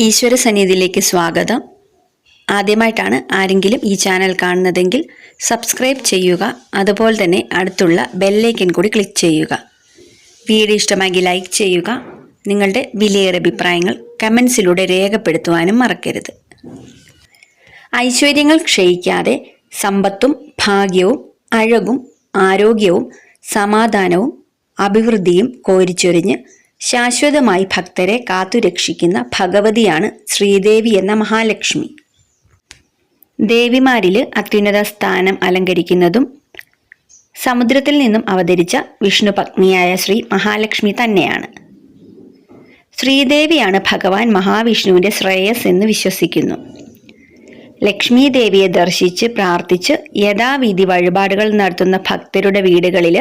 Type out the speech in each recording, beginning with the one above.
ഈശ്വര സന്നിധിയിലേക്ക് സ്വാഗതം. ആദ്യമായിട്ടാണ് ആരെങ്കിലും ഈ ചാനൽ കാണുന്നതെങ്കിൽ സബ്സ്ക്രൈബ് ചെയ്യുക. അതുപോലെ തന്നെ അടുത്തുള്ള ബെല്ലൈക്കൻ കൂടി ക്ലിക്ക് ചെയ്യുക. വീഡിയോ ഇഷ്ടമാക്കി ലൈക്ക് ചെയ്യുക. നിങ്ങളുടെ വിലയേറിയ അഭിപ്രായങ്ങൾ കമൻസിലൂടെ രേഖപ്പെടുത്തുവാനും മറക്കരുത്. ഐശ്വര്യങ്ങൾ ക്ഷയിക്കാതെ സമ്പത്തും ഭാഗ്യവും അഴകും ആരോഗ്യവും സമാധാനവും അഭിവൃദ്ധിയും കോരിച്ചൊരിഞ്ഞ് ശാശ്വതമായി ഭക്തരെ കാത്തുരക്ഷിക്കുന്ന ഭഗവതിയാണ് ശ്രീദേവി എന്ന മഹാലക്ഷ്മി. ദേവിമാരിൽ അത്യുന്നത സ്ഥാനം അലങ്കരിക്കുന്നതും സമുദ്രത്തിൽ നിന്നും അവതരിച്ച വിഷ്ണു പത്നിയായ ശ്രീ മഹാലക്ഷ്മി തന്നെയാണ്. ശ്രീദേവിയാണ് ഭഗവാൻ മഹാവിഷ്ണുവിൻ്റെ ശ്രേയസ് എന്ന് വിശ്വസിക്കുന്നു. ലക്ഷ്മി ദേവിയെ ദർശിച്ച് പ്രാർത്ഥിച്ച് യഥാവിധി വഴിപാടുകൾ നടത്തുന്ന ഭക്തരുടെ വീടുകളിൽ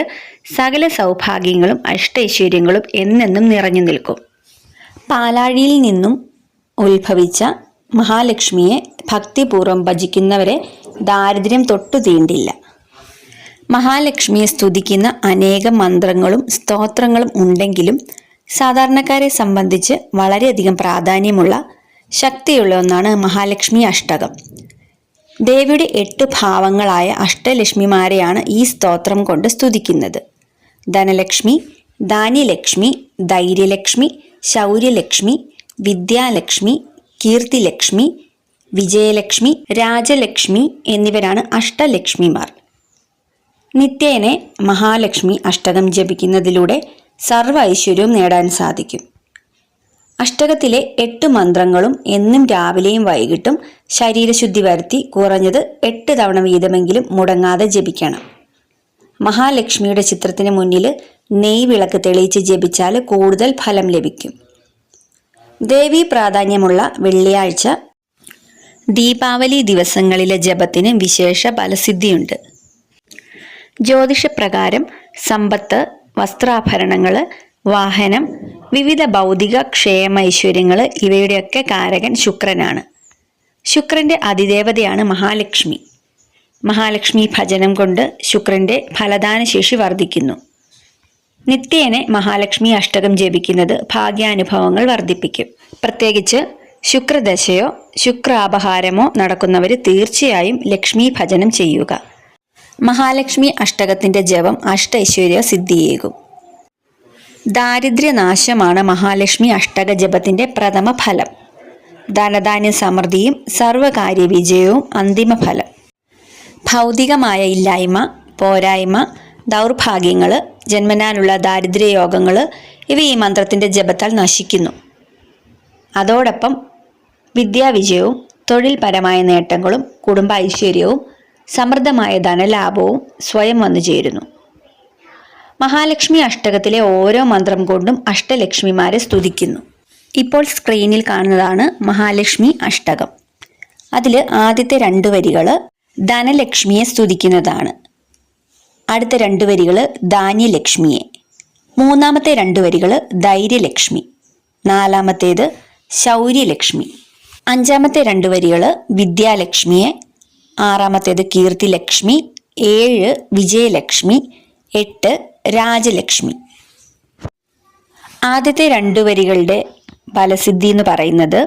സകല സൗഭാഗ്യങ്ങളും അഷ്ടൈശ്വര്യങ്ങളും എന്നെന്നും നിറഞ്ഞു നിൽക്കും. പാലാഴിയിൽ നിന്നും ഉത്ഭവിച്ച മഹാലക്ഷ്മിയെ ഭക്തിപൂർവ്വം ഭജിക്കുന്നവരെ ദാരിദ്ര്യം തൊട്ടു തീണ്ടില്ല. മഹാലക്ഷ്മിയെ സ്തുതിക്കുന്ന അനേകം മന്ത്രങ്ങളും സ്തോത്രങ്ങളും ഉണ്ടെങ്കിലും സാധാരണക്കാരെ സംബന്ധിച്ച് വളരെയധികം പ്രാധാന്യമുള്ള ശക്തിയുള്ള ഒന്നാണ് മഹാലക്ഷ്മി അഷ്ടകം. ദേവിയുടെ 8 ഭാവങ്ങളായ അഷ്ടലക്ഷ്മിമാരെയാണ് ഈ സ്തോത്രം കൊണ്ട് സ്തുതിക്കുന്നത്. ധനലക്ഷ്മി, ധാന്യലക്ഷ്മി, ധൈര്യലക്ഷ്മി, ശൗര്യലക്ഷ്മി, വിദ്യാലക്ഷ്മി, കീർത്തിലക്ഷ്മി, വിജയലക്ഷ്മി, രാജലക്ഷ്മി എന്നിവരാണ് അഷ്ടലക്ഷ്മിമാർ. നിത്യേന മഹാലക്ഷ്മി അഷ്ടകം ജപിക്കുന്നതിലൂടെ സർവ്വ ഐശ്വര്യവും നേടാൻ സാധിക്കും. അഷ്ടകത്തിലെ 8 മന്ത്രങ്ങളും എന്നും രാവിലെയും വൈകിട്ടും ശരീരശുദ്ധി വരുത്തി കുറഞ്ഞത് 8 തവണ വീതമെങ്കിലും മുടങ്ങാതെ ജപിക്കണം. മഹാലക്ഷ്മിയുടെ ചിത്രത്തിന് മുന്നിൽ നെയ് വിളക്ക് തെളിയിച്ച് ജപിച്ചാൽ കൂടുതൽ ഫലം ലഭിക്കും. ദേവീ പ്രാധാന്യമുള്ള വെള്ളിയാഴ്ച, ദീപാവലി ദിവസങ്ങളിലെ ജപത്തിന് വിശേഷ ഫലസിദ്ധിയുണ്ട്. ജ്യോതിഷപ്രകാരം സമ്പത്ത്, വസ്ത്രാഭരണങ്ങൾ, വാഹനം, വിവിധ ഭൗതിക ക്ഷേമ ഐശ്വര്യങ്ങൾ ഇവയുടെയൊക്കെ കാരകൻ ശുക്രനാണ്. ശുക്രന്റെ അതിദേവതയാണ് മഹാലക്ഷ്മി. മഹാലക്ഷ്മി ഭജനം കൊണ്ട് ശുക്രന്റെ ഫലദാനശേഷി വർദ്ധിക്കുന്നു. നിത്യേന മഹാലക്ഷ്മി അഷ്ടകം ജപിക്കുന്നത് ഭാഗ്യാനുഭവങ്ങൾ വർദ്ധിപ്പിക്കും. പ്രത്യേകിച്ച് ശുക്രദശയോ ശുക്രാപഹാരമോ നടക്കുന്നവർ തീർച്ചയായും ലക്ഷ്മി ഭജനം ചെയ്യുക. മഹാലക്ഷ്മി അഷ്ടകത്തിന്റെ ജപം അഷ്ടൈശ്വര്യ സിദ്ധിയേകും. ദാരിദ്ര്യനാശമാണ് മഹാലക്ഷ്മി അഷ്ടക ജപത്തിന്റെ പ്രഥമ ഫലം. ധനധാന്യ സമൃദ്ധിയും സർവകാര്യ വിജയവും അന്തിമ ഫലം. ഭൗതികമായ ഇല്ലായ്മ, പോരായ്മ, ദൗർഭാഗ്യങ്ങൾ, ജന്മനാലുള്ള ദാരിദ്ര്യയോഗങ്ങൾ ഇവ ഈ മന്ത്രത്തിന്റെ ജപത്താൽ നശിക്കുന്നു. അതോടൊപ്പം വിദ്യാവിജയവും തൊഴിൽപരമായ നേട്ടങ്ങളും കുടുംബ ഐശ്വര്യവും സമൃദ്ധമായ ധനലാഭവും സ്വയം വന്നു ചേരുന്നു. മഹാലക്ഷ്മി അഷ്ടകത്തിലെ ഓരോ മന്ത്രം കൊണ്ടും അഷ്ടലക്ഷ്മിമാരെ സ്തുതിക്കുന്നു. ഇപ്പോൾ സ്ക്രീനിൽ കാണുന്നതാണ് മഹാലക്ഷ്മി അഷ്ടകം. അതിൽ ആദ്യത്തെ 2 വരികൾ ധനലക്ഷ്മിയെ സ്തുതിക്കുന്നതാണ്. അടുത്ത 2 വരികൾ ധാന്യലക്ഷ്മിയെ, മൂന്നാമത്തെ 2 വരികൾ ധൈര്യലക്ഷ്മി, നാലാമത്തേത് ശൗര്യലക്ഷ്മി, അഞ്ചാമത്തെ 2 വരികൾ വിദ്യാലക്ഷ്മിയെ, ആറാമത്തേത് കീർത്തിലക്ഷ്മി, 7 വിജയലക്ഷ്മി, 8 രാജലക്ഷ്മി. ആദ്യത്തെ 2 വരികളുടെ ഫലസിദ്ധി എന്ന് പറയുന്നത്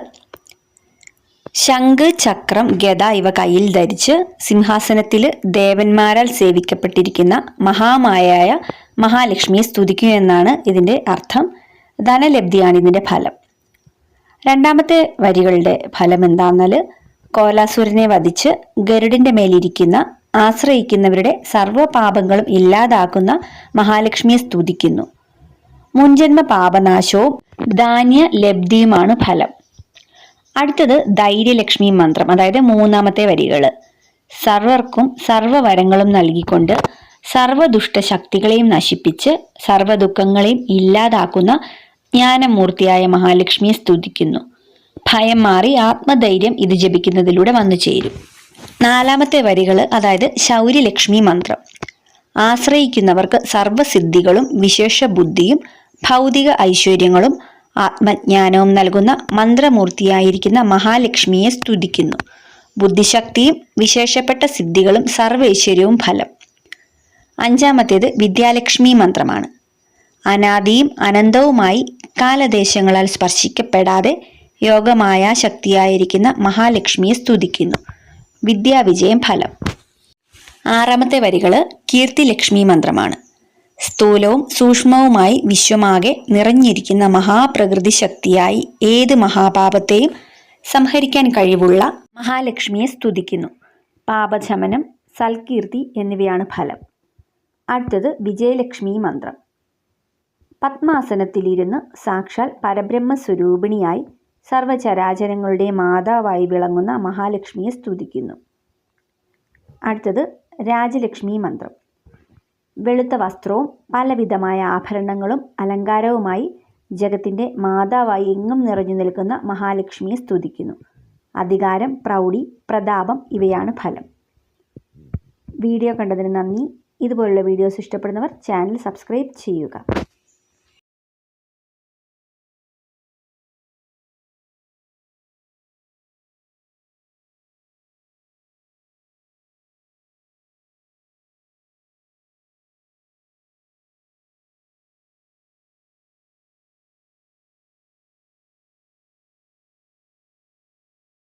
ശംഖ്, ചക്രം, ഗദ ഇവ കയ്യിൽ ധരിച്ച് സിംഹാസനത്തിൽ ദേവന്മാരാൽ സേവിക്കപ്പെട്ടിരിക്കുന്ന മഹാമായയായ മഹാലക്ഷ്മിയെ സ്തുതിക്കുക എന്നാണ് ഇതിൻ്റെ അർത്ഥം. ധനലബ്ധിയാണ് ഇതിൻ്റെ ഫലം. രണ്ടാമത്തെ വരികളുടെ ഫലം എന്താണെന്നാൽ കോലാസുരനെ വധിച്ച് ഗരുഡിൻ്റെ മേലിരിക്കുന്ന ആശ്രയിക്കുന്നവരുടെ സർവ്വപാപങ്ങളും ഇല്ലാതാക്കുന്ന മഹാലക്ഷ്മിയെ സ്തുതിക്കുന്നു. മുൻജന്മ പാപനാശവും ധാന്യ ലബ്ധിയുമാണ് ഫലം. അടുത്തത് ധൈര്യലക്ഷ്മി മന്ത്രം, അതായത് മൂന്നാമത്തെ വരികൾ. സർവർക്കും സർവ്വവരങ്ങളും നൽകിക്കൊണ്ട് സർവ്വദുഷ്ടശക്തികളെയും നശിപ്പിച്ച് സർവ്വദുഃഖങ്ങളെയും ഇല്ലാതാക്കുന്ന ജ്ഞാനമൂർത്തിയായ മഹാലക്ഷ്മിയെ സ്തുതിക്കുന്നു. ഭയം മാറി ആത്മധൈര്യം ഇത് ജപിക്കുന്നതിലൂടെ വന്നു ചേരും. നാലാമത്തെ വരികൾ, അതായത് ശൗര്യലക്ഷ്മി മന്ത്രം. ആശ്രയിക്കുന്നവർക്ക് സർവ്വസിദ്ധികളും വിശേഷ ബുദ്ധിയും ഭൗതിക ഐശ്വര്യങ്ങളും ആത്മജ്ഞാനവും നൽകുന്ന മന്ത്രമൂർത്തിയായിരിക്കുന്ന മഹാലക്ഷ്മിയെ സ്തുതിക്കുന്നു. ബുദ്ധിശക്തിയും വിശേഷപ്പെട്ട സിദ്ധികളും സർവൈശ്വര്യവും ഫലം. അഞ്ചാമത്തേത് വിദ്യാലക്ഷ്മി മന്ത്രമാണ്. അനാദിയും അനന്തവുമായി കാലദേശങ്ങളാൽ സ്പർശിക്കപ്പെടാതെ യോഗമായ ശക്തിയായിരിക്കുന്ന മഹാലക്ഷ്മിയെ സ്തുതിക്കുന്നു. വിദ്യാവിജയം ഫലം. ആറാമത്തെ വരികൾ കീർത്തിലക്ഷ്മി മന്ത്രമാണ്. സ്ഥൂലവും സൂക്ഷ്മവുമായി വിശ്വമാകെ നിറഞ്ഞിരിക്കുന്ന മഹാപ്രകൃതി ശക്തിയായി ഏത് മഹാപാപത്തെയും സംഹരിക്കാൻ കഴിവുള്ള മഹാലക്ഷ്മിയെ സ്തുതിക്കുന്നു. പാപശമനം, സൽകീർത്തി എന്നിവയാണ് ഫലം. അടുത്തത് വിജയലക്ഷ്മി മന്ത്രം. പത്മാസനത്തിലിരുന്ന് സാക്ഷാൽ പരബ്രഹ്മസ്വരൂപിണിയായി സർവചരാചരങ്ങളുടെ മാതാവായി വിളങ്ങുന്ന മഹാലക്ഷ്മിയെ സ്തുതിക്കുന്നു. അടുത്തത് രാജലക്ഷ്മി മന്ത്രം. വെളുത്ത വസ്ത്രവും പലവിധമായ ആഭരണങ്ങളും അലങ്കാരവുമായി ജഗത്തിൻ്റെ മാതാവായി എങ്ങും നിറഞ്ഞു നിൽക്കുന്ന മഹാലക്ഷ്മിയെ സ്തുതിക്കുന്നു. അധികാരം, പ്രൗഢി, പ്രതാപം ഇവയാണ് ഫലം. വീഡിയോ കണ്ടതിന് നന്ദി. ഇതുപോലുള്ള വീഡിയോസ് ഇഷ്ടപ്പെടുന്നവർ ചാനൽ സബ്സ്ക്രൈബ് ചെയ്യുക.